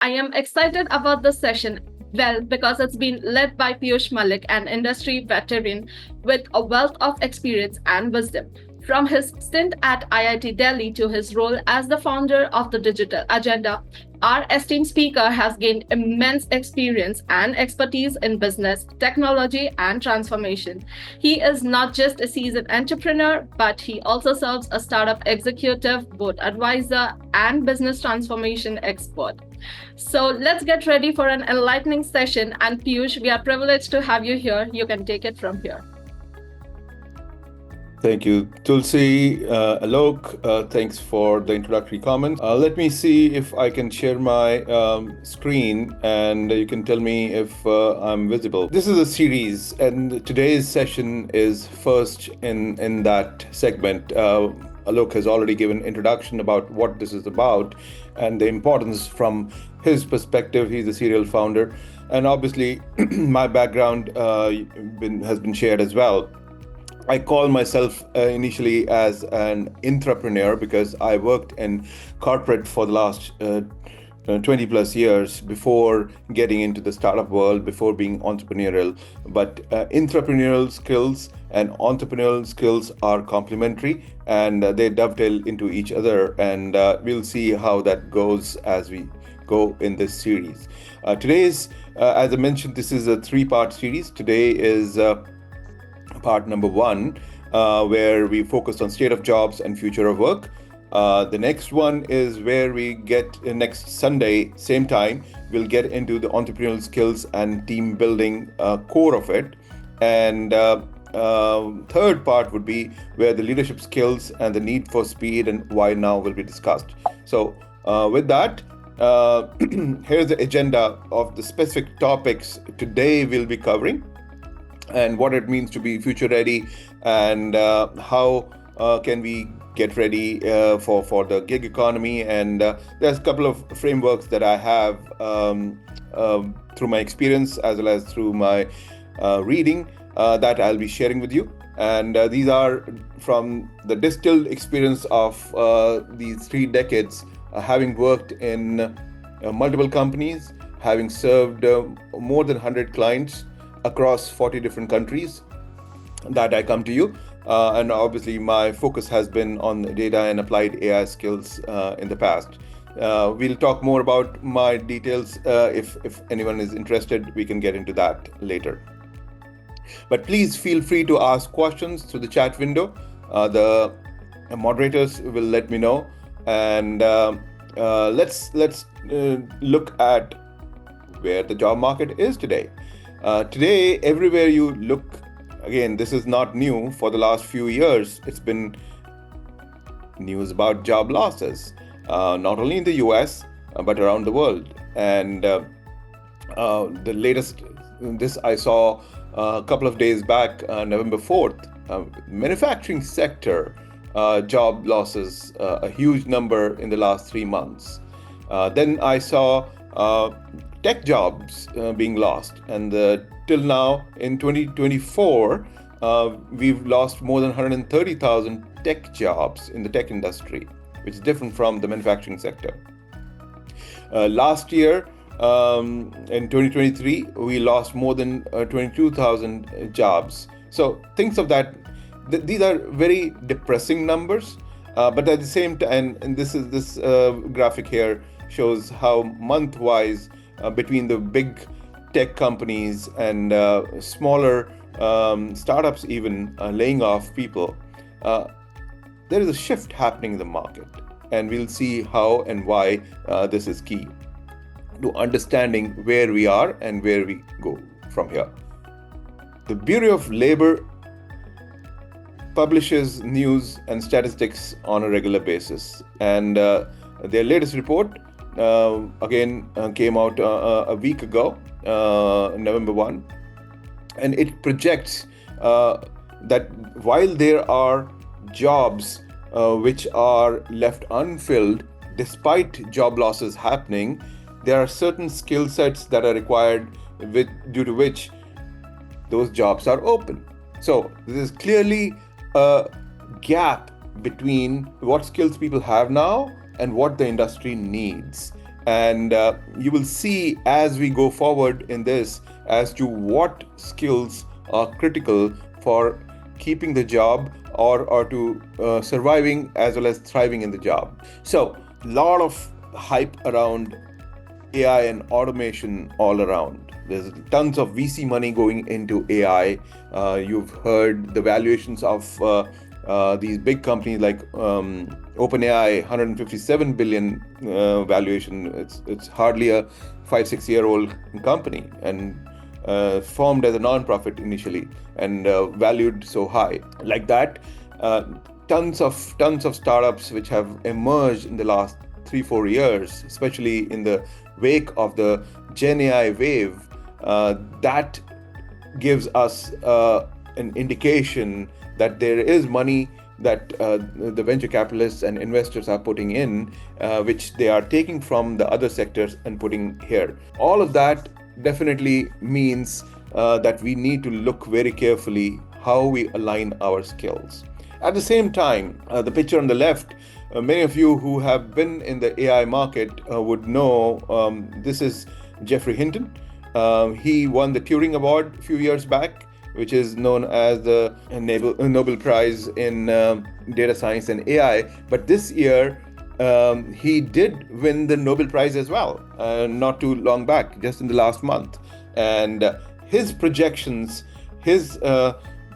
I am excited about this session. Well, because it's been led by Piyush Malik, an industry veteran with a wealth of experience and wisdom. From his stint at IIT Delhi to his role as the founder of the Digital Agenda, our esteemed speaker has gained immense experience and expertise in business, technology, and transformation. He is not just a seasoned entrepreneur, but he also serves a startup executive, board advisor, and business transformation expert. So let's get ready for an enlightening session. And Piyush, we are privileged to have you here. You can take it from here. Thank you, Tulsi. Alok, thanks for the introductory comments. Let me see if I can share my screen and you can tell me if I'm visible. This is a series, and today's session is first in that segment. Alok has already given introduction about what this is about and the importance from his perspective. He's a serial founder, and obviously my background has been shared as well. I call myself initially as an entrepreneur because I worked in corporate for the last 20 plus years before getting into the startup world, before being entrepreneurial. But entrepreneurial skills and entrepreneurial skills are complementary, and they dovetail into each other. And we'll see how that goes as we go in this series. Today's, as I mentioned, this is a 3-part series. Today is part number 1, where we focused on state of jobs and future of work. The next one is where we get next Sunday, same time, we'll get into the entrepreneurial skills and team building core of it. And third part would be where the leadership skills and the need for speed and why now will be discussed. So with that, here's the agenda of the specific topics today we'll be covering, and what it means to be future ready, and how can we get ready for the gig economy. And there's a couple of frameworks that I have through my experience as well as through my reading that I'll be sharing with you. And these are from the distilled experience of these 3 decades, having worked in multiple companies, having served more than 100 clients across 40 different countries, that I come to you. And obviously my focus has been on data and applied AI skills in the past. We'll talk more about my details. If anyone is interested, we can get into that later. But please feel free to ask questions through the chat window. The moderators will let me know. And let's look at where the job market is today. Today, everywhere you look, again, this is not new. For the last few years, it's been news about job losses, not only in the US, but around the world. And the latest, this I saw a couple of days back, November 4th, manufacturing sector job losses, a huge number in the last 3 months. Then I saw tech jobs being lost, and till now in 2024 we've lost more than 130,000 tech jobs in the tech industry, which is different from the manufacturing sector. Last year, in 2023, we lost more than 22,000 jobs. So things of that, these are very depressing numbers, but at the same time, and this graphic here shows how month-wise, between the big tech companies and smaller startups even laying off people, there is a shift happening in the market. And we'll see how and why this is key to understanding where we are and where we go from here. The Bureau of Labor publishes news and statistics on a regular basis. And their latest report again came out a week ago, November 1, and it projects that while there are jobs which are left unfilled despite job losses happening, there are certain skill sets that are required due to which those jobs are open. So this is clearly a gap between what skills people have now and what the industry needs. And you will see as we go forward in this as to what skills are critical for keeping the job or to surviving as well as thriving in the job. So, a lot of hype around AI and automation all around. There's tons of VC money going into AI. You've heard the valuations of these big companies like OpenAI, 157 billion valuation. It's hardly a 5-6 year old company, and formed as a non-profit initially and valued so high. Like that, tons of startups which have emerged in the last 3-4 years, especially in the wake of the Gen AI wave, that gives us an indication that there is money that the venture capitalists and investors are putting in, which they are taking from the other sectors and putting here. All of that definitely means that we need to look very carefully how we align our skills. At the same time, the picture on the left, many of you who have been in the AI market would know this is Geoffrey Hinton. He won the Turing Award a few years back, which is known as the Nobel Prize in data science and AI. But this year, he did win the Nobel Prize as well, not too long back, just in the last month. And his projections, his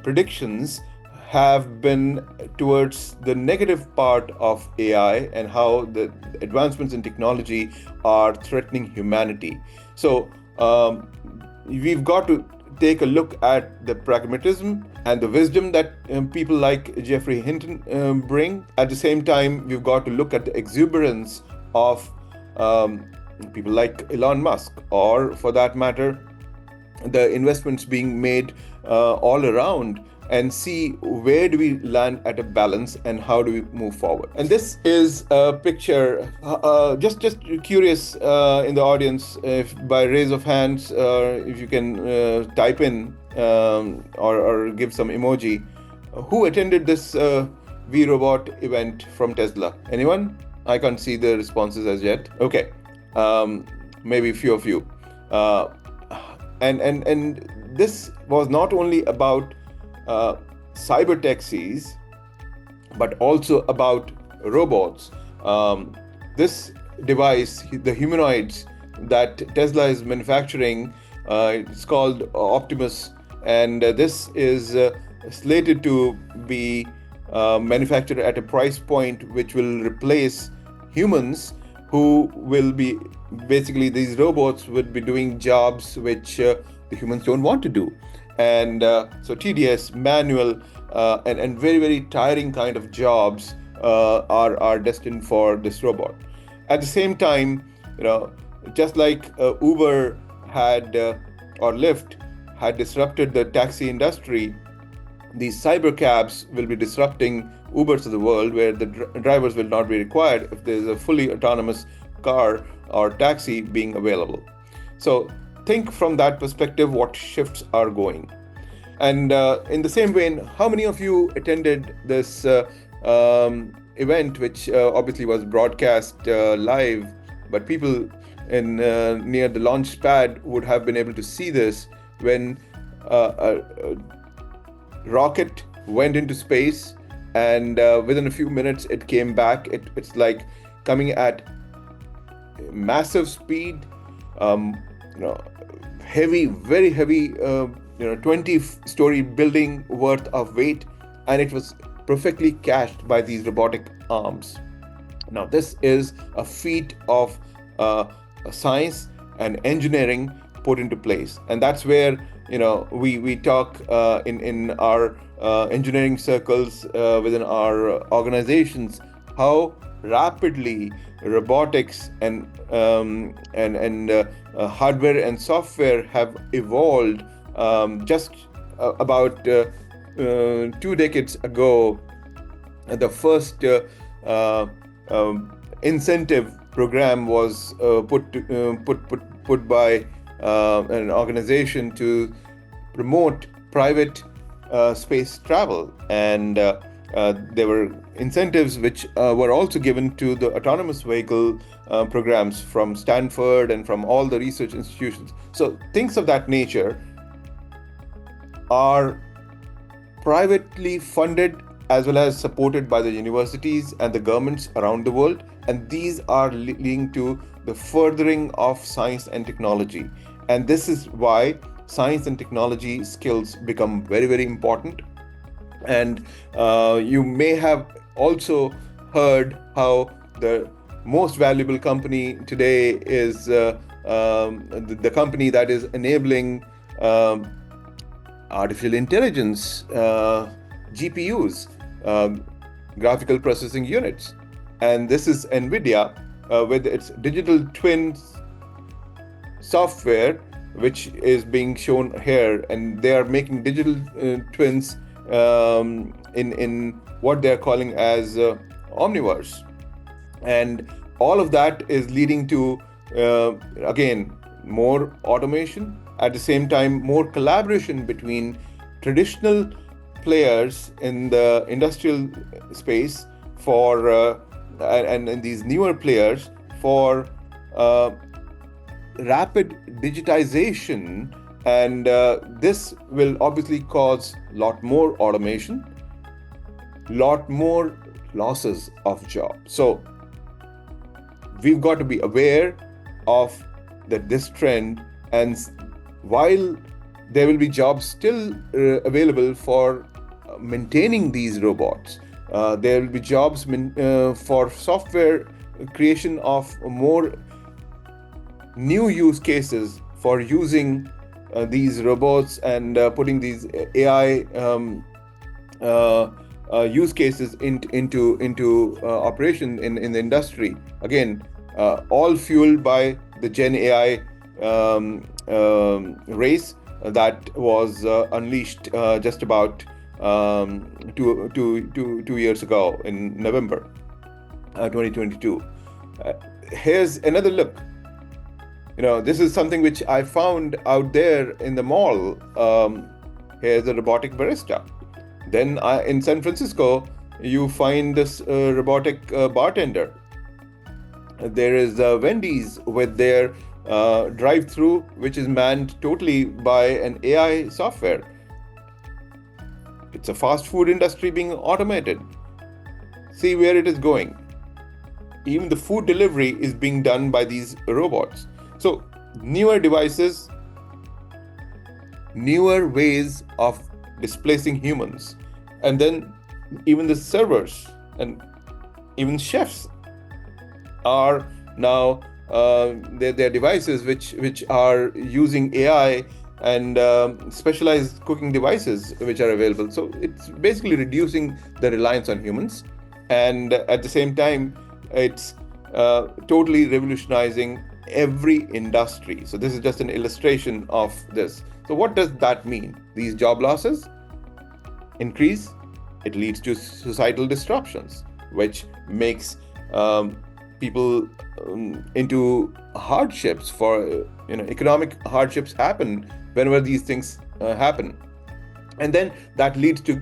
predictions have been towards the negative part of AI and how the advancements in technology are threatening humanity. So we've got to take a look at the pragmatism and the wisdom that people like Geoffrey Hinton bring. At the same time, we've got to look at the exuberance of people like Elon Musk, or for that matter, the investments being made all around, and see where do we land at a balance and how do we move forward. And this is a picture, just curious in the audience, if by raise of hands, if you can type in or give some emoji, who attended this V Robot event from Tesla? Anyone? I can't see the responses as yet. Okay, maybe a few of you. And this was not only about cyber taxis, but also about robots. This device, the humanoids that Tesla is manufacturing, it's called Optimus, and this is slated to be manufactured at a price point which will replace humans, who will be basically, these robots would be doing jobs which the humans don't want to do. And so tedious, manual, and very, very tiring kind of jobs are destined for this robot. At the same time, just like Uber had or Lyft had disrupted the taxi industry, these cyber cabs will be disrupting Ubers of the world, where the drivers will not be required if there is a fully autonomous car or taxi being available. So think from that perspective what shifts are going. And in the same vein, how many of you attended this event, which obviously was broadcast live, but people in near the launch pad would have been able to see this, when a rocket went into space, and within a few minutes it came back. It's like coming at massive speed, heavy, very heavy, 20-story building worth of weight, and it was perfectly cached by these robotic arms. Now, this is a feat of science and engineering put into place, and that's where we talk in our engineering circles within our organizations, how rapidly robotics and hardware and software have evolved. Just about 2 decades ago, the first incentive program was put by an organization to promote private space travel, and there were incentives which were also given to the autonomous vehicle programs from Stanford and from all the research institutions. So things of that nature are privately funded as well as supported by the universities and the governments around the world. And these are leading to the furthering of science and technology. And this is why science and technology skills become very, very important. And you may have also heard how the most valuable company today is the company that is enabling artificial intelligence, GPUs, graphical processing units. And this is NVIDIA with its digital twins software, which is being shown here. And they are making digital twins in what they're calling as omniverse. And all of that is leading to, again, more automation, at the same time, more collaboration between traditional players in the industrial space for and these newer players for rapid digitization. And this will obviously cause a lot more automation, lot more losses of jobs. So we've got to be aware of this trend. And while there will be jobs still available for maintaining these robots, there will be jobs for software creation of more new use cases for using these robots and putting these AI use cases into operation in the industry. Again, all fueled by the Gen AI race that was unleashed just about 2 years ago in November 2022. Here's another look. This is something which I found out there in the mall. Here's a robotic barista. Then in San Francisco, you find this robotic bartender. There is Wendy's with their drive-through, which is manned totally by an AI software. It's a fast food industry being automated. See where it is going. Even the food delivery is being done by these robots. So newer devices, newer ways of displacing humans. And then even the servers and even chefs are now their devices which are using AI and specialized cooking devices which are available. So it's basically reducing the reliance on humans, and at the same time it's totally revolutionizing every industry. So this is just an illustration of this. So what does that mean? These job losses increase, it leads to societal disruptions, which makes people into hardships. For economic hardships happen whenever these things happen, and then that leads to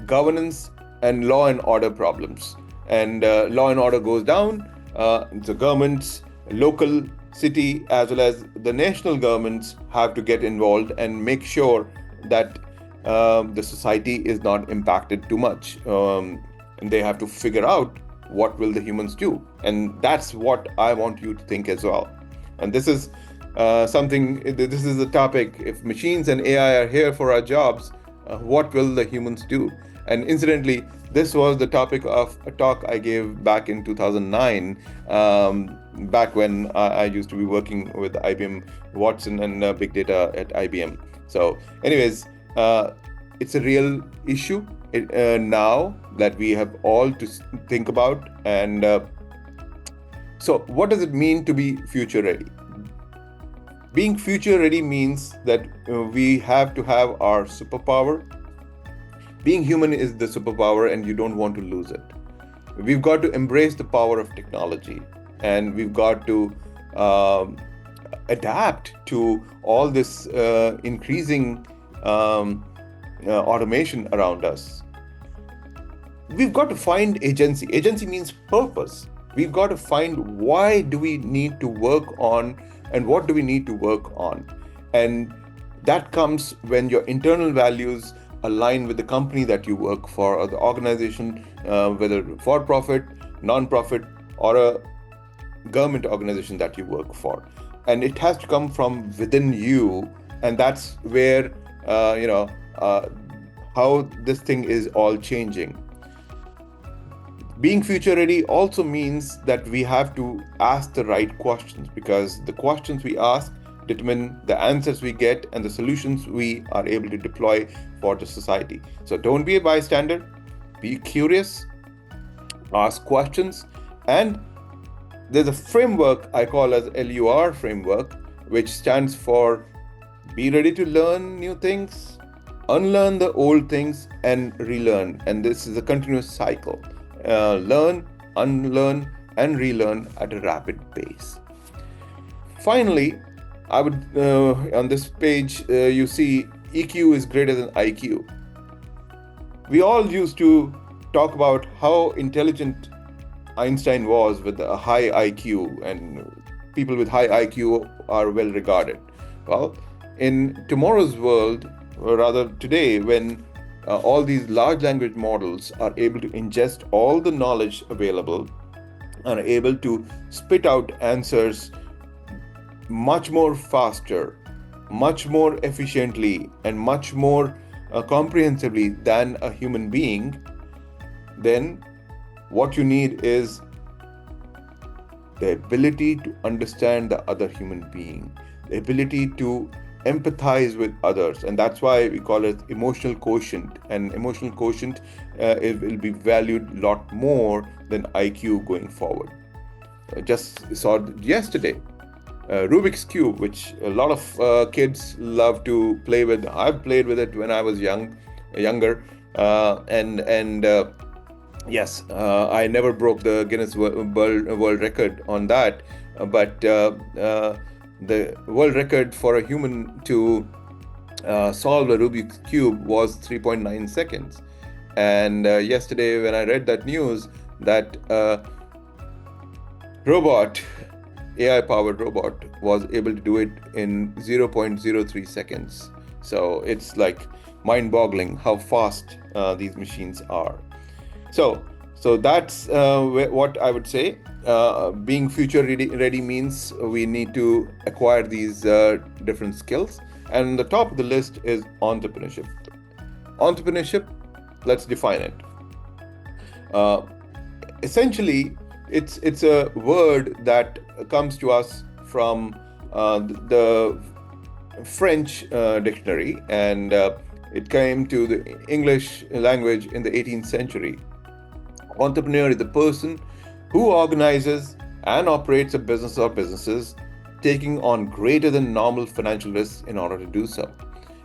governance and law and order problems. And law and order goes down. The governments, local, city, as well as the national governments have to get involved and make sure that the society is not impacted too much. And they have to figure out what will the humans do. And that's what I want you to think as well. And this is this is the topic. If machines and AI are here for our jobs, what will the humans do? And incidentally, this was the topic of a talk I gave back in 2009, back when I used to be working with IBM Watson and big data at IBM. So anyways, it's a real issue now that we have all to think about. And so what does it mean to be future ready? Being future ready means that we have to have our superpower. Being human is the superpower, and you don't want to lose it. We've got to embrace the power of technology, and we've got to adapt to all this increasing automation around us. we've got to find agency. Agency means purpose. We've got to find why do we need to work on and what do we need to work on. And that comes when your internal values align with the company that you work for or the organization, whether for profit, non-profit, or a government organization that you work for. And it has to come from within you. And that's where, how this thing is all changing. Being future ready also means that we have to ask the right questions, because the questions we ask determine the answers we get and the solutions we are able to deploy for the society. So don't be a bystander, be curious, ask questions. And there's a framework I call as LUR framework, which stands for be ready to learn new things, unlearn the old things, and relearn. And this is a continuous cycle. Learn, unlearn, and relearn at a rapid pace. Finally, I would on this page you see EQ is greater than IQ. We all used to talk about how intelligent Einstein was with a high IQ, and people with high IQ are well regarded. Well, in tomorrow's world, or rather today, when all these large language models are able to ingest all the knowledge available and are able to spit out answers much more faster, much more efficiently, and much more comprehensively than a human being, then what you need is the ability to understand the other human being, the ability to empathize with others. And that's why we call it emotional quotient. And emotional quotient it will be valued a lot more than IQ going forward. I just saw yesterday Rubik's Cube, which a lot of kids love to play with. I've played with it when I was younger, and yes, I never broke the Guinness World Record on that, but the world record for a human to solve a Rubik's Cube was 3.9 seconds. And yesterday when I read that news, that AI-powered robot was able to do it in 0.03 seconds. So it's like mind-boggling how fast these machines are. So that's what I would say. Being future ready means we need to acquire these different skills. And the top of the list is entrepreneurship. Entrepreneurship, let's define it. Essentially, it's a word that comes to us from the French dictionary, and it came to the English language in the 18th century. Entrepreneur is the person who organizes and operates a business or businesses, taking on greater than normal financial risks in order to do so.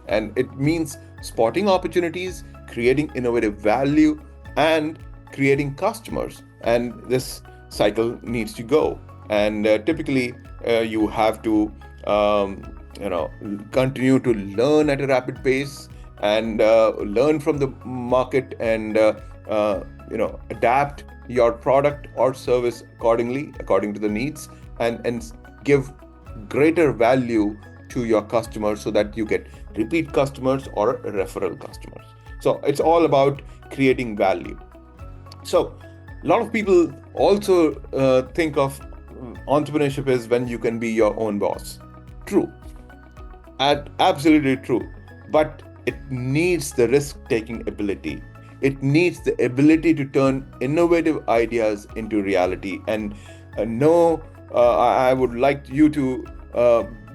And it means spotting opportunities, creating innovative value, and creating customers. And this cycle needs to go. And typically, you have to, continue to learn at a rapid pace and learn from the market and, adapt your product or service according to the needs, and give greater value to your customers so that you get repeat customers or referral customers. So it's all about creating value. So a lot of people also think of entrepreneurship is when you can be your own boss. True. Absolutely true. But it needs the risk-taking ability. It needs the ability to turn innovative ideas into reality. And I would like you to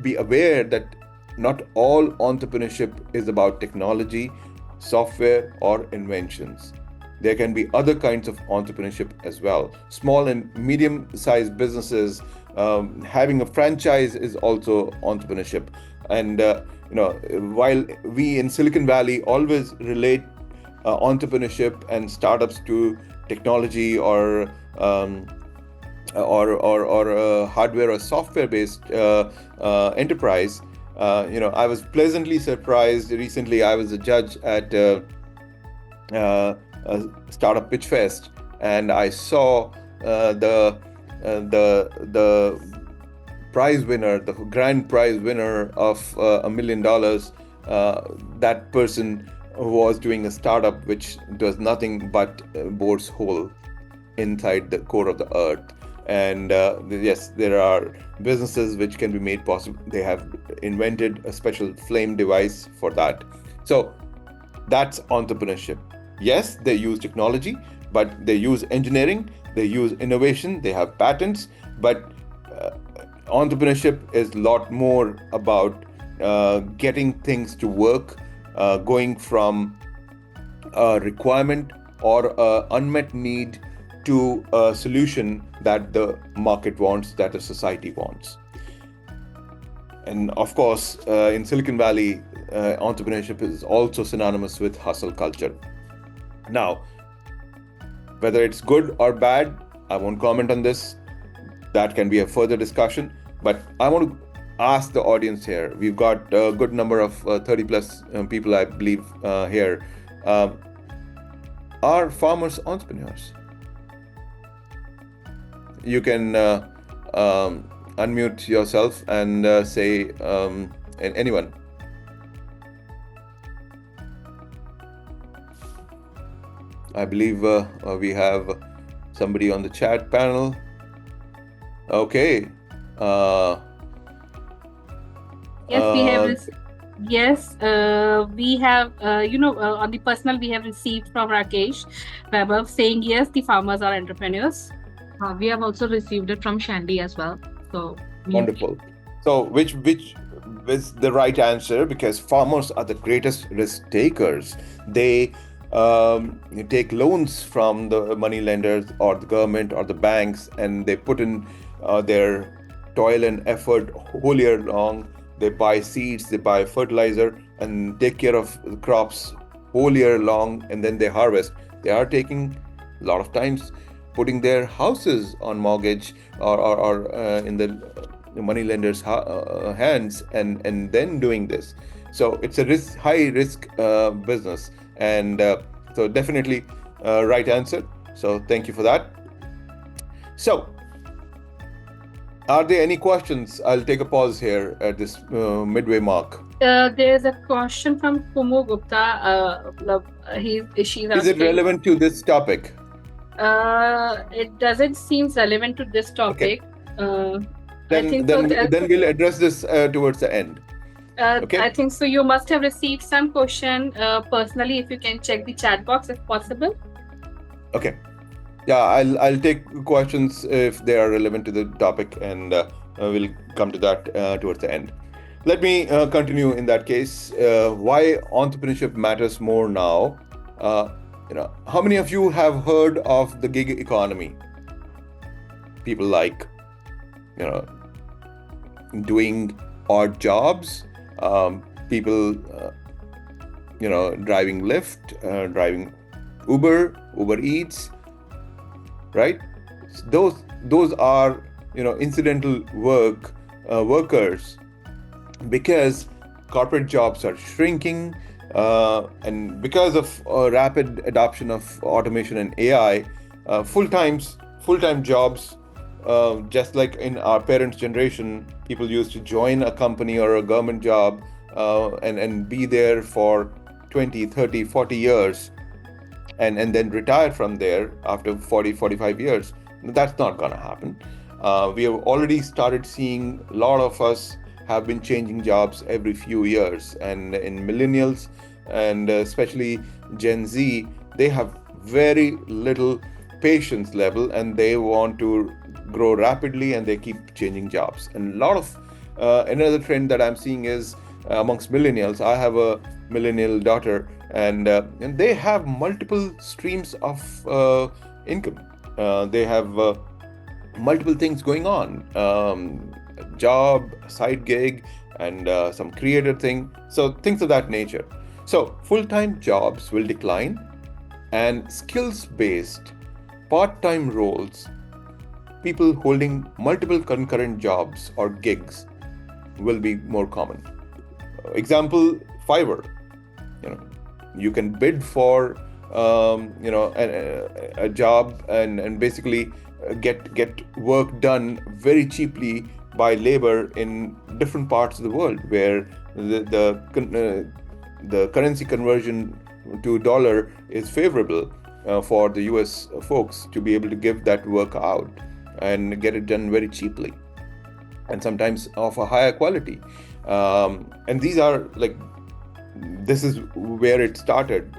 be aware that not all entrepreneurship is about technology, software, or inventions. There can be other kinds of entrepreneurship as well. Small and medium-sized businesses, having a franchise is also entrepreneurship. And while we in Silicon Valley always relate entrepreneurship and startups to technology or hardware or software-based enterprise, I was pleasantly surprised. Recently, I was a judge at startup pitch fest, and I saw the prize winner, the grand prize winner of $1 million. That person was doing a startup which does nothing but bores hole inside the core of the earth. And yes, there are businesses which can be made possible. They have invented a special flame device for that. So that's entrepreneurship. Yes, they use technology, but they use engineering, they use innovation, they have patents. But entrepreneurship is a lot more about getting things to work, going from a requirement or an unmet need to a solution that the market wants, that the society wants. And of course, in Silicon Valley, entrepreneurship is also synonymous with hustle culture. Now, whether it's good or bad, I won't comment on this. That can be a further discussion. But I want to ask the audience here. We've got a good number of 30 plus people, I believe, here. Are farmers entrepreneurs? You can unmute yourself and say anyone. I believe we have somebody on the chat panel. Okay. Yes, we have. Yes, we have. On the personal, we have received from Rakesh Vaibhav saying yes, the farmers are entrepreneurs. We have also received it from Shandy as well. So wonderful. So which is the right answer? Because farmers are the greatest risk takers. They take loans from the money lenders or the government or the banks, and they put in their toil and effort whole year long. They buy seeds, they buy fertilizer, and take care of the crops whole year long, and then they harvest. They are taking a lot of times putting their houses on mortgage or in the money lenders' hands, and then doing this. So it's a high risk business, and so definitely right answer. So thank you for that. So, are there any questions? I'll take a pause here at this midway mark. There's a question from Kumu Gupta. She's asking, is it relevant to this topic? It doesn't seem relevant to this topic. Okay. Then we'll address this towards the end. Okay. I think so. You must have received some question personally. If you can check the chat box if possible. Okay. Yeah, I'll take questions if they are relevant to the topic, and we'll come to that towards the end. Let me continue in that case. Why entrepreneurship matters more now? How many of you have heard of the gig economy? People like, doing odd jobs. People, driving Lyft, driving Uber Eats. Right? Those are incidental workers, because corporate jobs are shrinking, and because of rapid adoption of automation and AI, full-time jobs, just like in our parents' generation, people used to join a company or a government job and be there for 20, 30, 40 years. And then retire from there after 40, 45 years. That's not going to happen. We have already started seeing a lot of us have been changing jobs every few years. And in millennials, and especially Gen Z, they have very little patience level, and they want to grow rapidly, and they keep changing jobs. And a lot of another trend that I'm seeing is amongst millennials. I have a millennial daughter, and they have multiple streams of income. They have multiple things going on, job, side gig, and some creative thing. So things of that nature. So full-time jobs will decline, and skills-based part-time roles, people holding multiple concurrent jobs or gigs, will be more common. Example, Fiverr. You can bid for a job and basically get work done very cheaply by labor in different parts of the world where the currency conversion to dollar is favorable for the US folks to be able to give that work out and get it done very cheaply and sometimes of a higher quality. And these are like, this is where it started.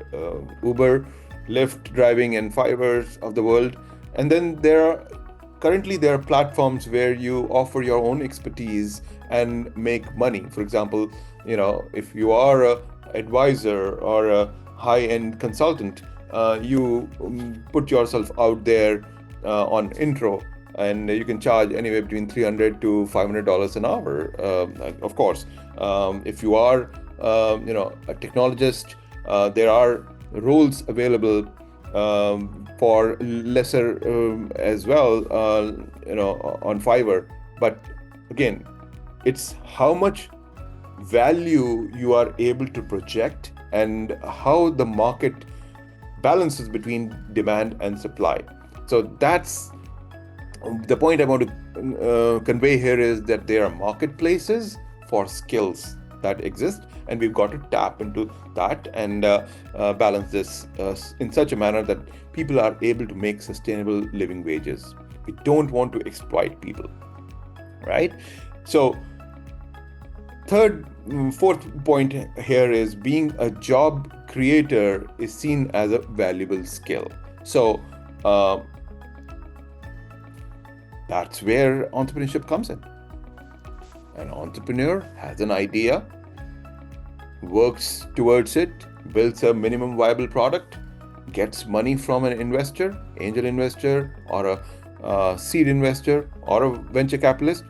Uber, Lyft driving and Fivers of the world. And then currently there are platforms where you offer your own expertise and make money. For example, if you are a advisor or a high-end consultant, you put yourself out there on intro, and you can charge anywhere between $300 to $500 an hour. Of course, if you are a technologist, there are roles available for lesser as well, on Fiverr. But again, it's how much value you are able to project and how the market balances between demand and supply. So that's the point I want to convey here, is that there are marketplaces for skills that exist, and we've got to tap into that and balance this in such a manner that people are able to make sustainable living wages. We don't want to exploit people, right? So fourth point here is being a job creator is seen as a valuable skill. So that's where entrepreneurship comes in. An entrepreneur has an idea, works towards it, builds a minimum viable product, gets money from an investor, angel investor, or a seed investor, or a venture capitalist,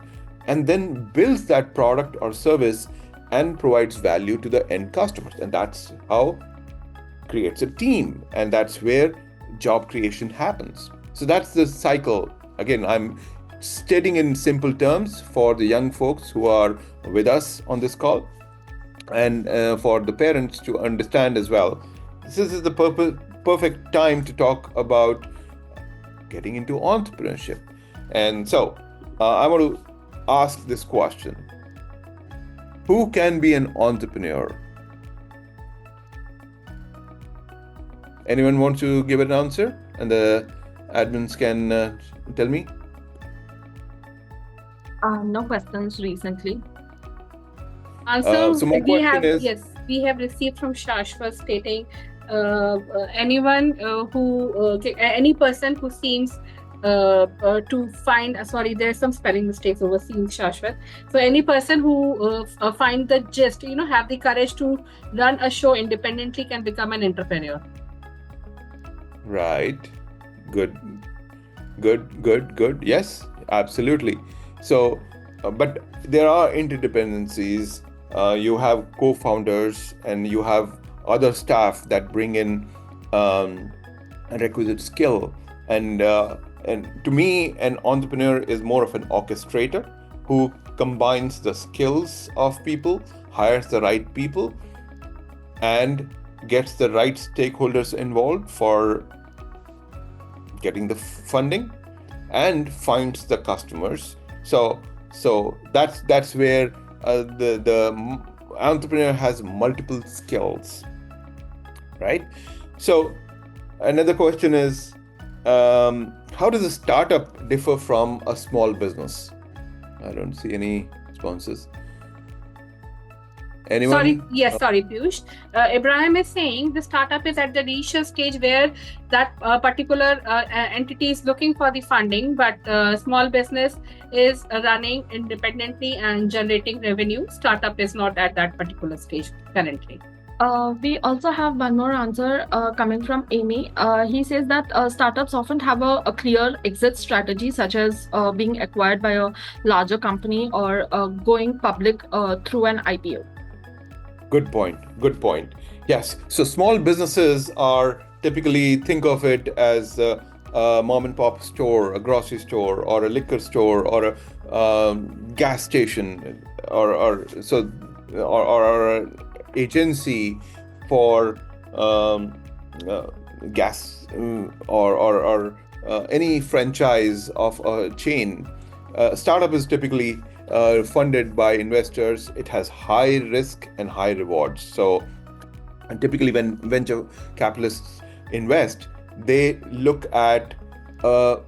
and then builds that product or service and provides value to the end customers. And that's how creates a team, and that's where job creation happens. So that's the cycle. Again, I'm stating in simple terms for the young folks who are with us on this call, and for the parents to understand as well. This is the perfect time to talk about getting into entrepreneurship. And so I want to ask this question: who can be an entrepreneur? Anyone want to give an answer, and the admins can tell me? No questions recently. Also, So my question is, yes, we have received from Shashwat stating anyone any person who seems to find sorry, there's some spelling mistakes over seems, Shashwat. So any person who find the gist, have the courage to run a show independently can become an entrepreneur. right, good. Yes, absolutely. So, but there are interdependencies. You have co-founders and you have other staff that bring in a requisite skill. And to me, an entrepreneur is more of an orchestrator who combines the skills of people, hires the right people, and gets the right stakeholders involved for getting the funding and finds the customers. So that's where the entrepreneur has multiple skills, right? So another question is, how does a startup differ from a small business? I don't see any responses. Anyone? Sorry, Piyush. Ibrahim is saying the startup is at the initial stage where that particular entity is looking for the funding, but small business is running independently and generating revenue. Startup is not at that particular stage currently. We also have one more answer coming from Amy. He says that startups often have a clear exit strategy, such as being acquired by a larger company or going public through an IPO. Good point. Yes. So small businesses are typically, think of it as a mom and pop store, a grocery store, or a liquor store, or a gas station, or an agency for gas or any franchise of a chain, startup is typically funded by investors. It has high risk and high rewards. So, and typically when venture capitalists invest, they look at a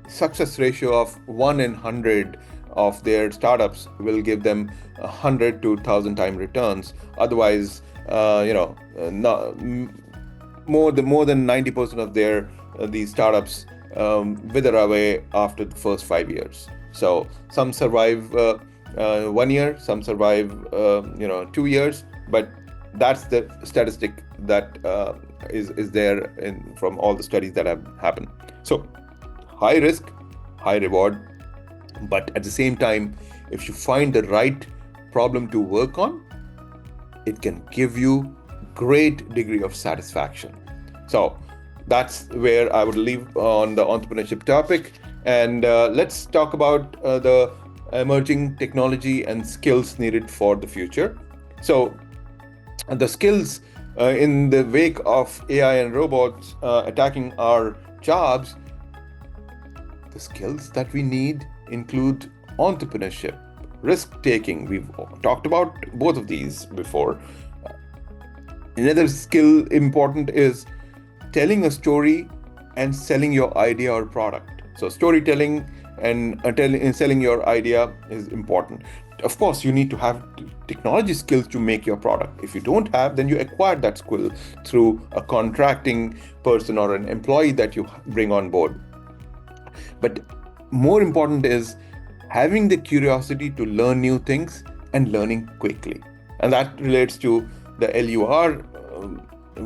success ratio of 1 in 100 of their startups will give them 100 to 1,000 time returns. Otherwise, not, more than 90% of their these startups wither away after the first 5 years. So some survive 1 year, some survive 2 years, but that's the statistic that is there from all the studies that have happened. So high risk, high reward, but at the same time, if you find the right problem to work on, it can give you great degree of satisfaction. So that's where I would leave on the entrepreneurship topic. And let's talk about the emerging technology and skills needed for the future. So the skills in the wake of AI and robots attacking our jobs, the skills that we need include entrepreneurship, risk-taking. We've talked about both of these before. Another skill important is telling a story and selling your idea or product. So storytelling and selling your idea is important. Of course, you need to have technology skills to make your product. If you don't have, then you acquire that skill through a contracting person or an employee that you bring on board. But more important is having the curiosity to learn new things and learning quickly. And that relates to the LUR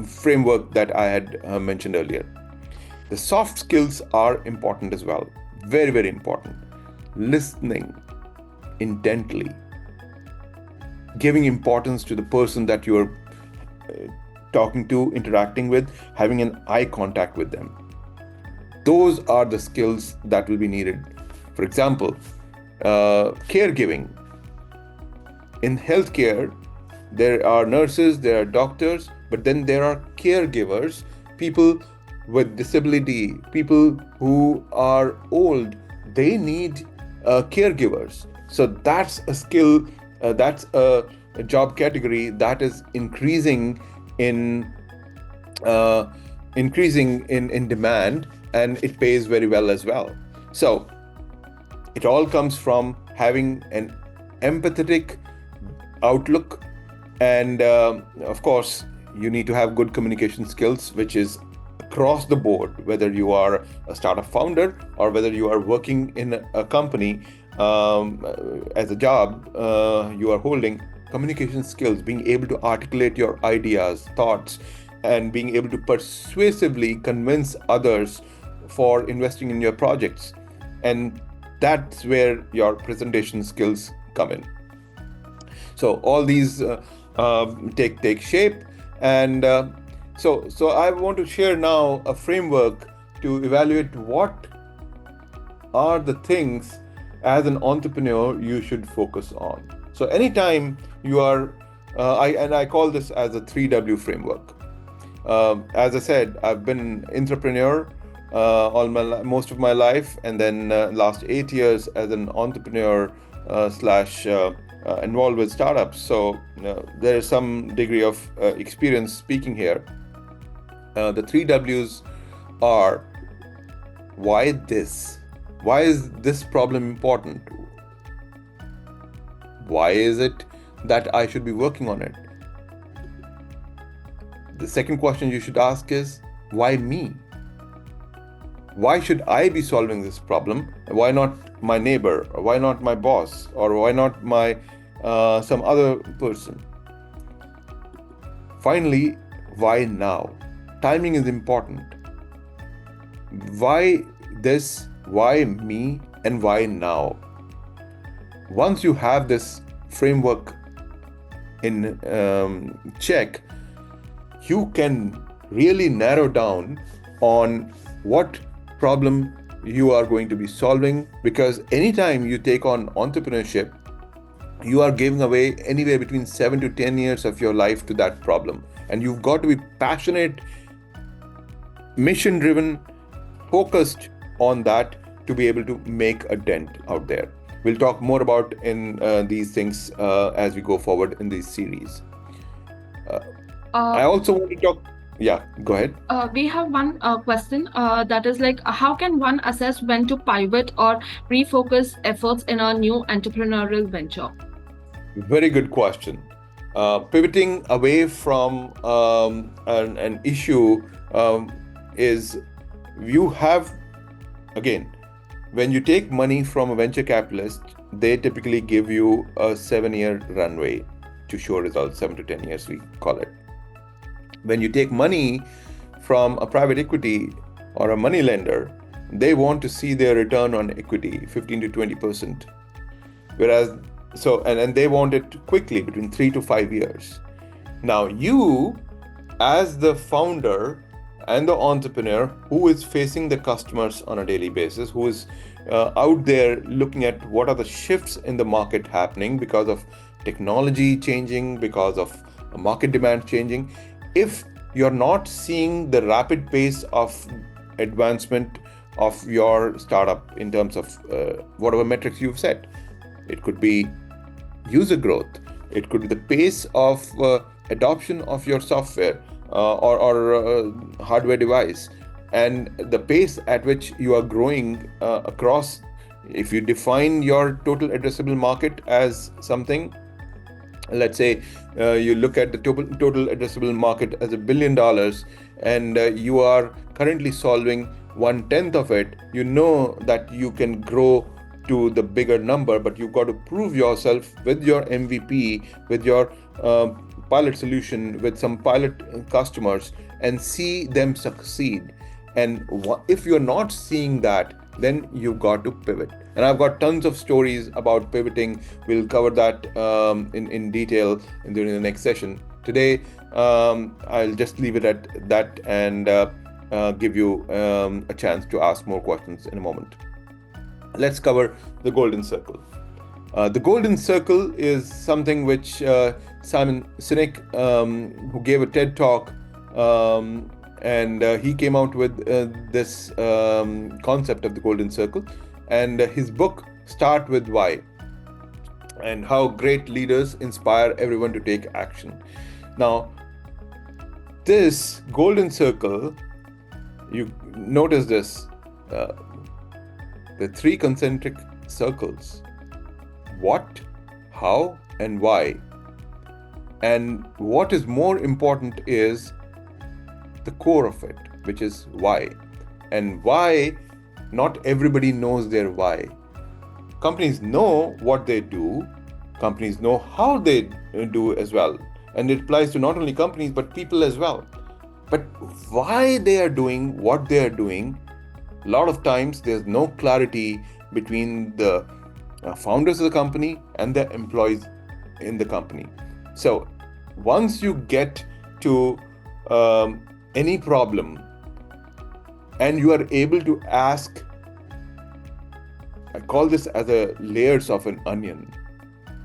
framework that I had mentioned earlier. The soft skills are important as well. Very, very important. Listening intently, giving importance to the person that you're talking to, interacting with, having an eye contact with them. Those are the skills that will be needed. For example, caregiving. In healthcare, there are nurses, there are doctors, but then there are caregivers, people with disability, people who are old. They need caregivers. So that's a skill, that's a job category that is increasing in demand, and it pays very well as well. So it all comes from having an empathetic outlook, and of course you need to have good communication skills, which is across the board, whether you are a startup founder or whether you are working in a company as a job you are holding. Communication skills, being able to articulate your ideas, thoughts, and being able to persuasively convince others for investing in your projects. And that's where your presentation skills come in. So all these take shape, and so I want to share now a framework to evaluate what are the things as an entrepreneur you should focus on. So anytime you are, I call this as a 3W framework. As I said, I've been an entrepreneur most of my life, and then last 8 years as an entrepreneur slash involved with startups. So there is some degree of experience speaking here. The 3Ws are: why this? Why is this problem important? Why is it that I should be working on it? The second question you should ask is, why me? Why should I be solving this problem? Why not my neighbor? Or why not my boss? Or why not my some other person? Finally, why now? Timing is important. Why this? Why me? And why now? Once you have this framework in check, you can really narrow down on what problem you are going to be solving, because anytime you take on entrepreneurship, you are giving away anywhere between 7 to 10 years of your life to that problem, and you've got to be passionate mission driven, focused on that to be able to make a dent out there. We'll talk more about in these things as we go forward in this series. I also want to talk. Yeah, go ahead. We have one question that is like, how can one assess when to pivot or refocus efforts in a new entrepreneurial venture? Very good question. Pivoting away from an issue is, you have, again, when you take money from a venture capitalist, they typically give you a 7-year runway to show results, 7 to 10 years, we call it. When you take money from a private equity or a money lender, they want to see their return on equity 15 to 20%. Whereas, and they want it quickly, between 3 to 5 years. Now, you, as the founder and the entrepreneur who is facing the customers on a daily basis, who is out there looking at what are the shifts in the market happening because of technology changing, because of market demand changing, if you're not seeing the rapid pace of advancement of your startup in terms of whatever metrics you've set, it could be user growth, it could be the pace of adoption of your software or hardware device, and the pace at which you are growing across. If you define your total addressable market as something, let's say you look at the total addressable market as $1 billion, and you are currently solving 1/10 of it, you know that you can grow to the bigger number, but you've got to prove yourself with your MVP, with your pilot solution, with some pilot customers, and see them succeed. And if you're not seeing that, then you've got to pivot. And I've got tons of stories about pivoting. We'll cover that in detail during the next session. Today, I'll just leave it at that and give you a chance to ask more questions in a moment. Let's cover the golden circle. The golden circle is something which Simon Sinek, who gave a TED talk, and he came out with this concept of the golden circle, and his book, Start With Why, and how great leaders inspire everyone to take action. Now, this golden circle, you notice this, the 3 concentric circles: what, how, and why. And what is more important is the core of it, which is why. And why, not everybody knows their why. Companies know what they do, companies know how they do as well. And it applies to not only companies, but people as well. But why they are doing what they are doing, a lot of times there's no clarity between the founders of the company and the employees in the company. So once you get to any problem and you are able to ask, I call this as a layers of an onion.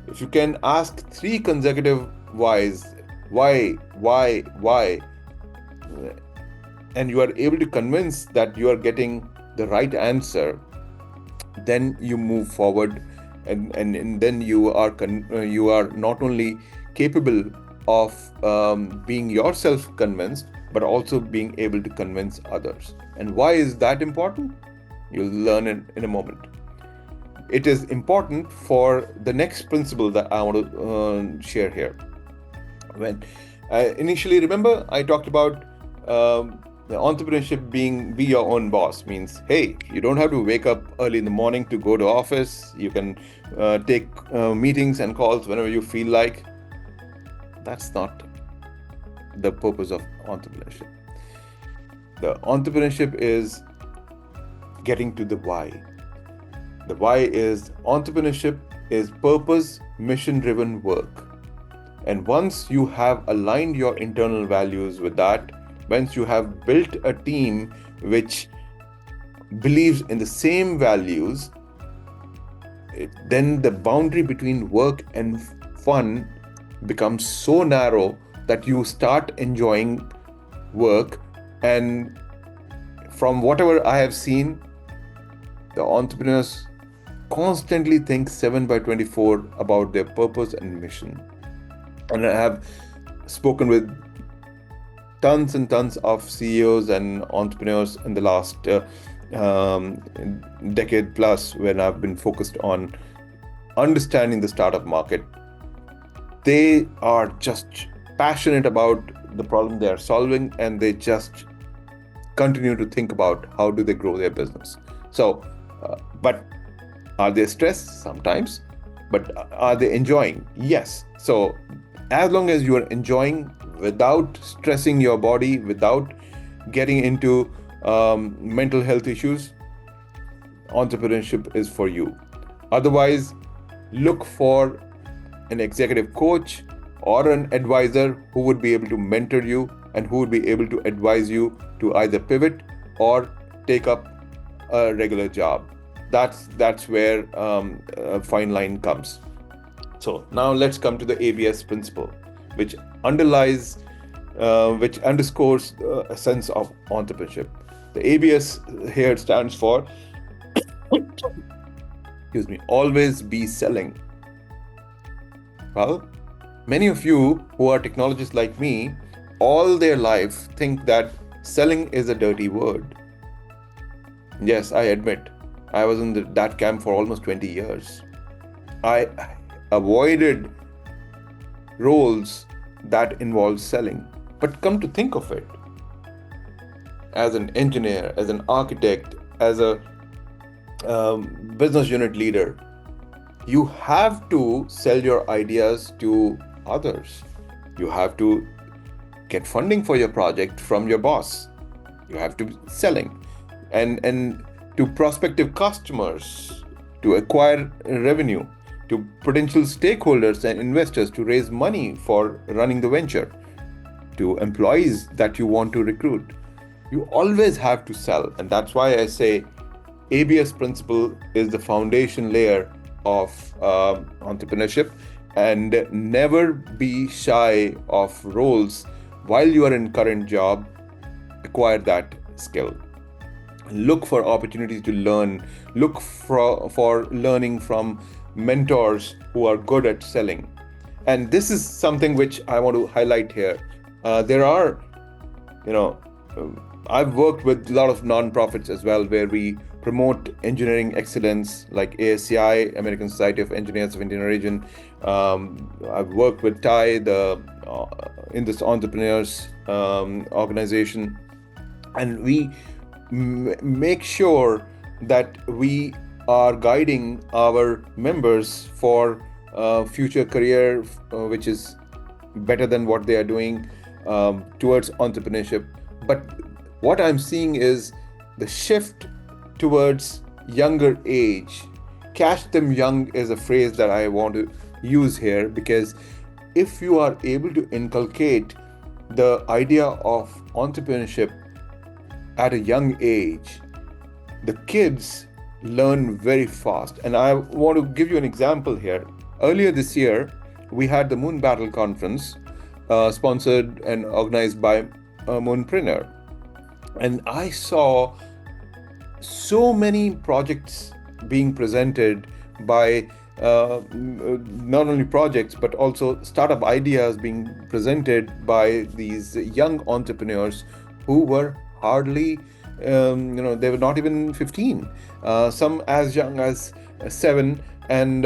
If you can ask 3 consecutive whys, why, and you are able to convince that you are getting the right answer, then you move forward, and then you are not only capable of being yourself convinced, but also being able to convince others. And why is that important? You'll learn in a moment. It is important for the next principle that I want to share here. When initially, remember, I talked about the entrepreneurship be your own boss. Means, hey, you don't have to wake up early in the morning to go to office. You can take meetings and calls whenever you feel like. That's not the purpose of entrepreneurship. The entrepreneurship is getting to the why. The why is entrepreneurship is purpose, mission-driven work. And once you have aligned your internal values with that, once you have built a team which believes in the same values, then the boundary between work and fun becomes so narrow that you start enjoying work, and from whatever I have seen, the entrepreneurs constantly think 7 by 24 about their purpose and mission. And I have spoken with tons and tons of CEOs and entrepreneurs in the last decade plus, when I've been focused on understanding the startup market. They are just passionate about the problem they are solving, and they just continue to think about how do they grow their business. So, but are they stressed? Sometimes. But are they enjoying? Yes. So as long as you are enjoying without stressing your body, without getting into mental health issues, entrepreneurship is for you. Otherwise, look for an executive coach or an advisor who would be able to mentor you and who would be able to advise you to either pivot or take up a regular job. That's where a fine line comes. So now let's come to the ABS principle, which underscores a sense of entrepreneurship. The ABS here stands for, excuse me, always be selling. Well, many of you who are technologists like me, all their life think that selling is a dirty word. Yes, I admit, I was in that camp for almost 20 years. I avoided roles that involve selling. But come to think of it, as an engineer, as an architect, as a business unit leader, you have to sell your ideas to others. You have to get funding for your project from your boss. You have to be selling. And to prospective customers, to acquire revenue, to potential stakeholders and investors to raise money for running the venture, to employees that you want to recruit. You always have to sell. And that's why I say ABS principle is the foundation layer of entrepreneurship. And never be shy of roles while you are in current job. Acquire that skill. Look for opportunities to learn. Look for learning from mentors who are good at selling. And this is something which I want to highlight here. There are, I've worked with a lot of nonprofits as well, where we promote engineering excellence, like ASCI, American Society of Engineers of Indian Origin. I've worked with TIE, the Indus Entrepreneurs organization, and we make sure that we are guiding our members for future career, which is better than what they are doing, towards entrepreneurship. But what I'm seeing is the shift towards younger age. Catch them young is a phrase that I want to use here, because if you are able to inculcate the idea of entrepreneurship at a young age, the kids learn very fast. And I want to give you an example here. Earlier this year, we had the Moon Battle Conference, sponsored and organized by Moonpreneur. And I saw so many projects being presented by not only projects, but also startup ideas being presented by these young entrepreneurs who were hardly, they were not even 15, some as young as 7. And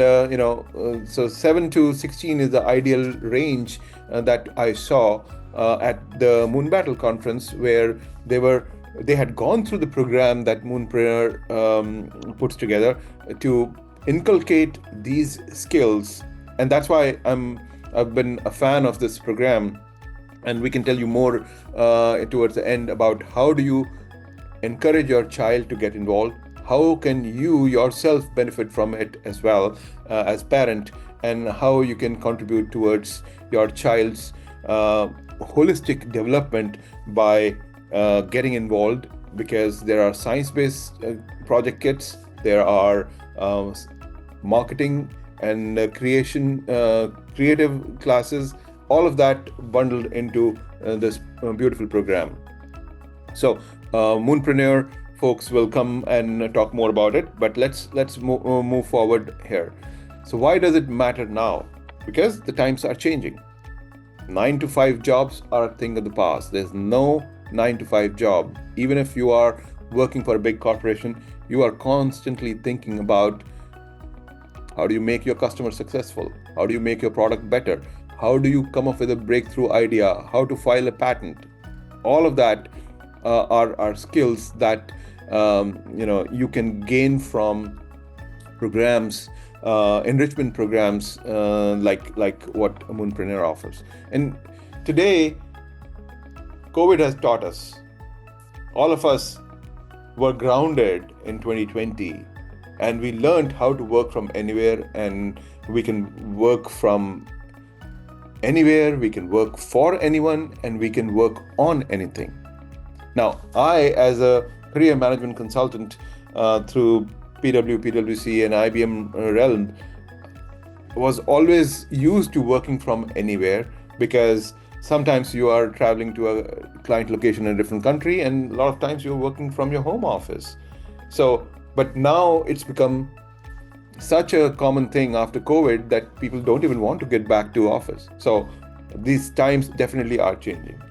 so 7 to 16 is the ideal range that I saw at the Moon Battle Conference, where they had gone through the program that Moonpreneur puts together to inculcate these skills. And that's why I've been a fan of this program. And we can tell you more towards the end about how do you encourage your child to get involved. How can you yourself benefit from it as well as parent, and how you can contribute towards your child's holistic development by getting involved, because there are science-based project kits, there are marketing and creative classes, all of that bundled into this beautiful program. So Moonpreneur folks will come and talk more about it, but let's move forward here. So why does it matter now? Because the times are changing. 9 to 5 jobs are a thing of the past. There's no 9 to 5 job. Even if you are working for a big corporation, you are constantly thinking about how do you make your customer successful? How do you make your product better? How do you come up with a breakthrough idea? How to file a patent? All of that are skills that you can gain from programs, enrichment programs like what Moonpreneur offers. And today, COVID has taught us. All of us were grounded in 2020, and we learned how to work from anywhere, and we can work from anywhere, we can work for anyone, and we can work on anything. Now, I, as a career management consultant through PwC and IBM realm, was always used to working from anywhere, because sometimes you are traveling to a client location in a different country, and a lot of times you're working from your home office. But now it's become such a common thing after COVID that people don't even want to get back to office. So these times definitely are changing.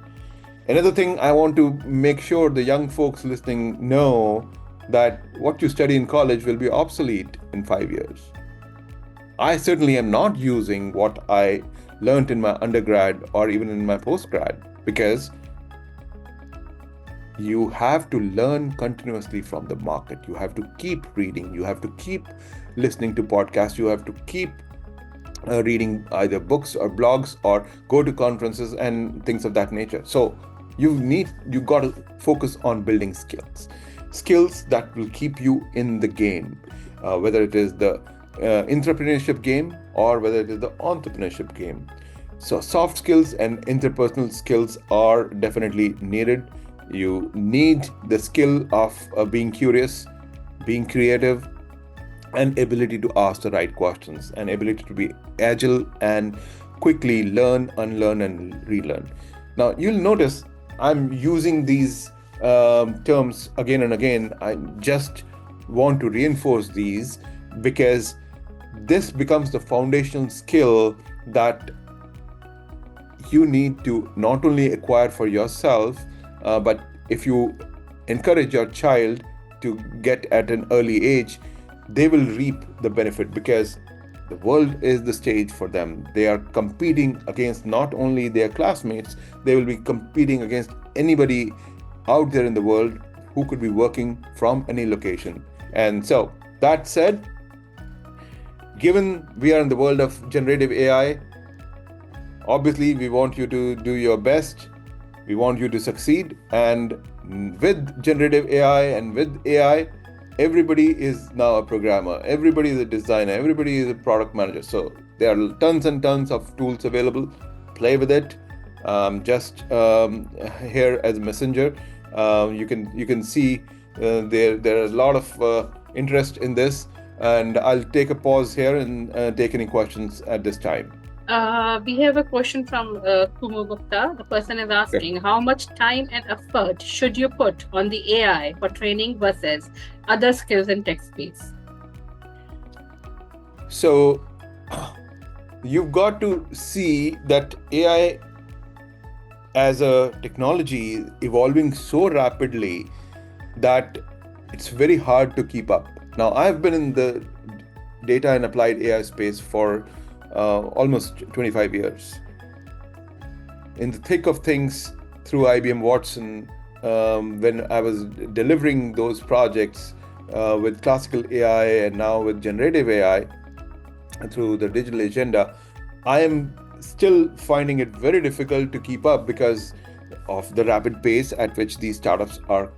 Another thing I want to make sure the young folks listening know, that what you study in college will be obsolete in 5 years. I certainly am not using what I learned in my undergrad or even in my postgrad, because you have to learn continuously from the market. You have to keep reading. You have to keep listening to podcasts. You have to keep reading either books or blogs, or go to conferences and things of that nature. So you got to focus on building skills that will keep you in the game, whether it is the entrepreneurship game or whether it is the entrepreneurship game. So soft skills and interpersonal skills are definitely needed. You need the skill of being curious, being creative, and ability to ask the right questions, and ability to be agile and quickly learn, unlearn, and relearn. Now, you'll notice I'm using these terms again and again. I just want to reinforce these, because this becomes the foundational skill that you need to not only acquire for yourself, but if you encourage your child to get at an early age, they will reap the benefit, because the world is the stage for them. They are competing against not only their classmates, they will be competing against anybody out there in the world who could be working from any location. And so, that said, given we are in the world of generative AI, obviously we want you to do your best. We want you to succeed. And with generative AI and with AI, everybody is now a programmer, everybody is a designer, everybody is a product manager. So there are tons and tons of tools available. Play with it. Just here as a messenger, you can see there is a lot of interest in this, and I'll take a pause here and take any questions at this time. We have a question from Kumu Gupta. The person is asking, how much time and effort should you put on the AI for training versus other skills in tech space? So you've got to see that AI as a technology is evolving so rapidly that it's very hard to keep up. Now, I've been in the data and applied AI space for almost 25 years. In the thick of things through IBM Watson, when I was delivering those projects with classical AI and now with generative AI through the digital agenda, I am still finding it very difficult to keep up because of the rapid pace at which these startups are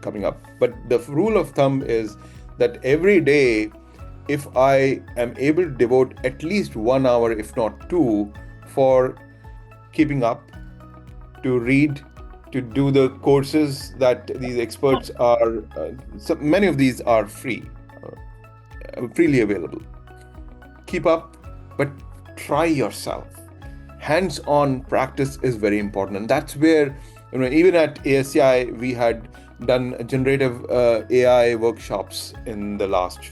coming up. But the rule of thumb is that every day, if I am able to devote at least 1 hour, if not 2, for keeping up, to read, to do the courses that these experts are, many of these are freely available. Keep up, but try yourself. Hands-on practice is very important, and that's where, even at ASCI, we had done generative AI workshops in the last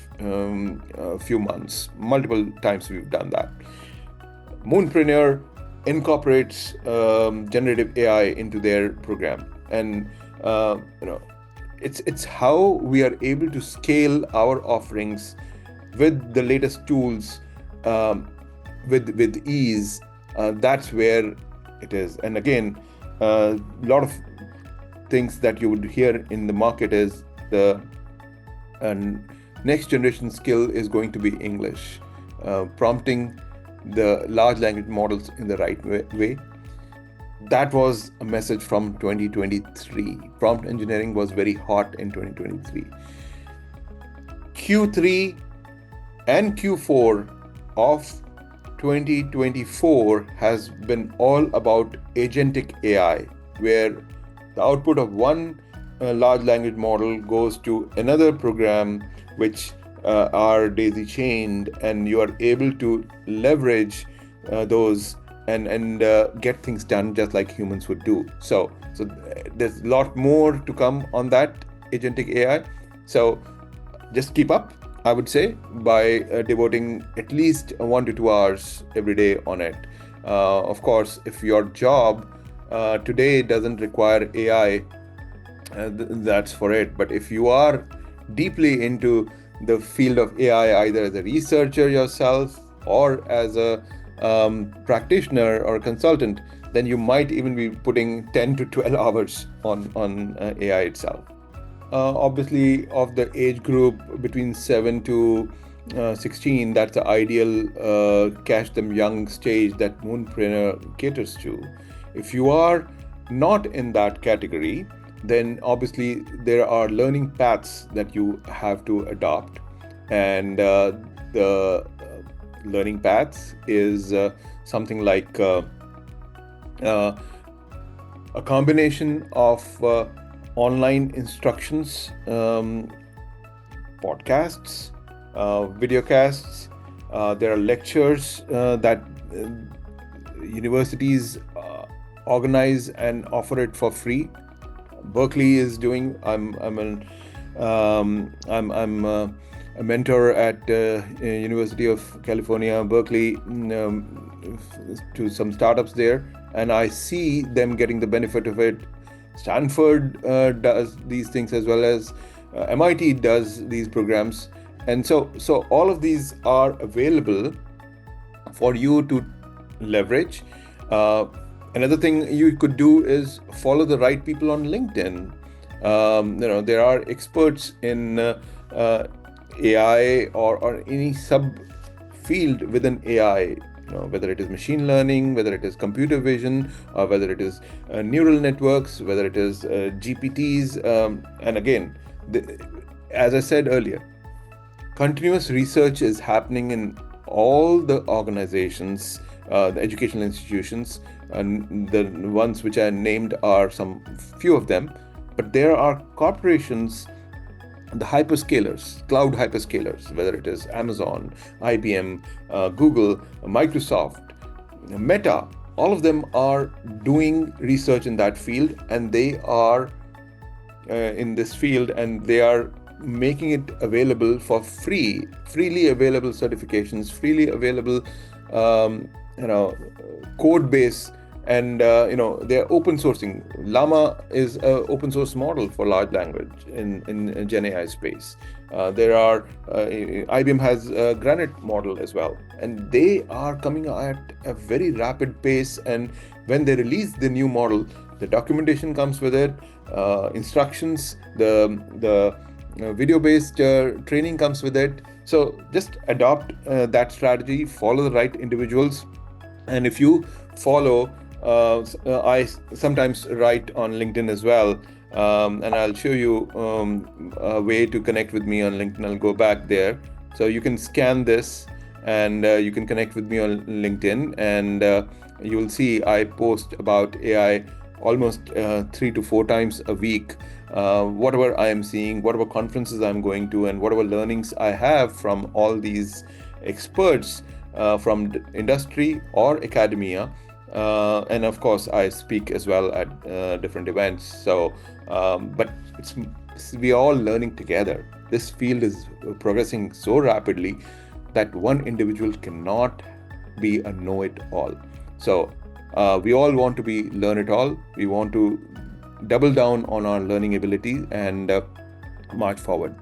few months. Multiple times we've done that. Moonpreneur incorporates generative AI into their program, and it's how we are able to scale our offerings with the latest tools with ease. That's where it is. And again, a lot of things that you would hear in the market is the next generation skill is going to be English, prompting the large language models in the right way. That was a message from 2023. Prompt engineering was very hot in 2023. Q3 and Q4 of 2024 has been all about agentic AI, where the output of one large language model goes to another program which are daisy chained, and you are able to leverage those and get things done just like humans would do. So there's a lot more to come on that agentic AI. So just keep up, I would say, by devoting at least 1 to 2 hours every day on it. Of course, if your job today doesn't require AI, that's for it. But if you are deeply into the field of AI, either as a researcher yourself or as a practitioner or consultant, then you might even be putting 10 to 12 hours on AI itself. Obviously, of the age group between 7 to 16, that's the ideal catch them young stage that Moonpreneur caters to. If you are not in that category, then obviously there are learning paths that you have to adopt. And the learning paths is something like a combination of online instructions, podcasts, videocasts. There are lectures that universities organize and offer it for free. Berkeley is doing. I'm a mentor at University of California, Berkeley, to some startups there, and I see them getting the benefit of it. Stanford does these things, as well as MIT does these programs, and so all of these are available for you to leverage. Another thing you could do is follow the right people on LinkedIn. There are experts in AI or any sub field within AI. Whether it is machine learning, whether it is computer vision, or whether it is neural networks, whether it is GPTs, and again, as I said earlier, continuous research is happening in all the organizations, the educational institutions, and the ones which I named are some few of them, but there are corporations, the hyperscalers, cloud hyperscalers, whether it is Amazon, IBM, Google, Microsoft, Meta, all of them are doing research in that field, and they are in this field, and they are making it available for freely available certifications, freely available code base, and they're open sourcing. Llama is an open source model for large language in Gen AI space. There are IBM has a Granite model as well, and they are coming at a very rapid pace. And when they release the new model, the documentation comes with it, instructions, the video-based training comes with it. So just adopt that strategy, follow the right individuals, and if you follow, I sometimes write on LinkedIn as well, and I'll show you a way to connect with me on LinkedIn. I'll go back there, so you can scan this, and you can connect with me on LinkedIn, and you will see I post about AI almost 3 to 4 times a week. Whatever I am seeing, whatever conferences I'm going to, and whatever learnings I have from all these experts from industry or academia, and of course I speak as well at different events. So, but we are all learning together. This field is progressing so rapidly that one individual cannot be a know-it-all. So we all want to be learn-it-all. We want to double down on our learning ability and march forward.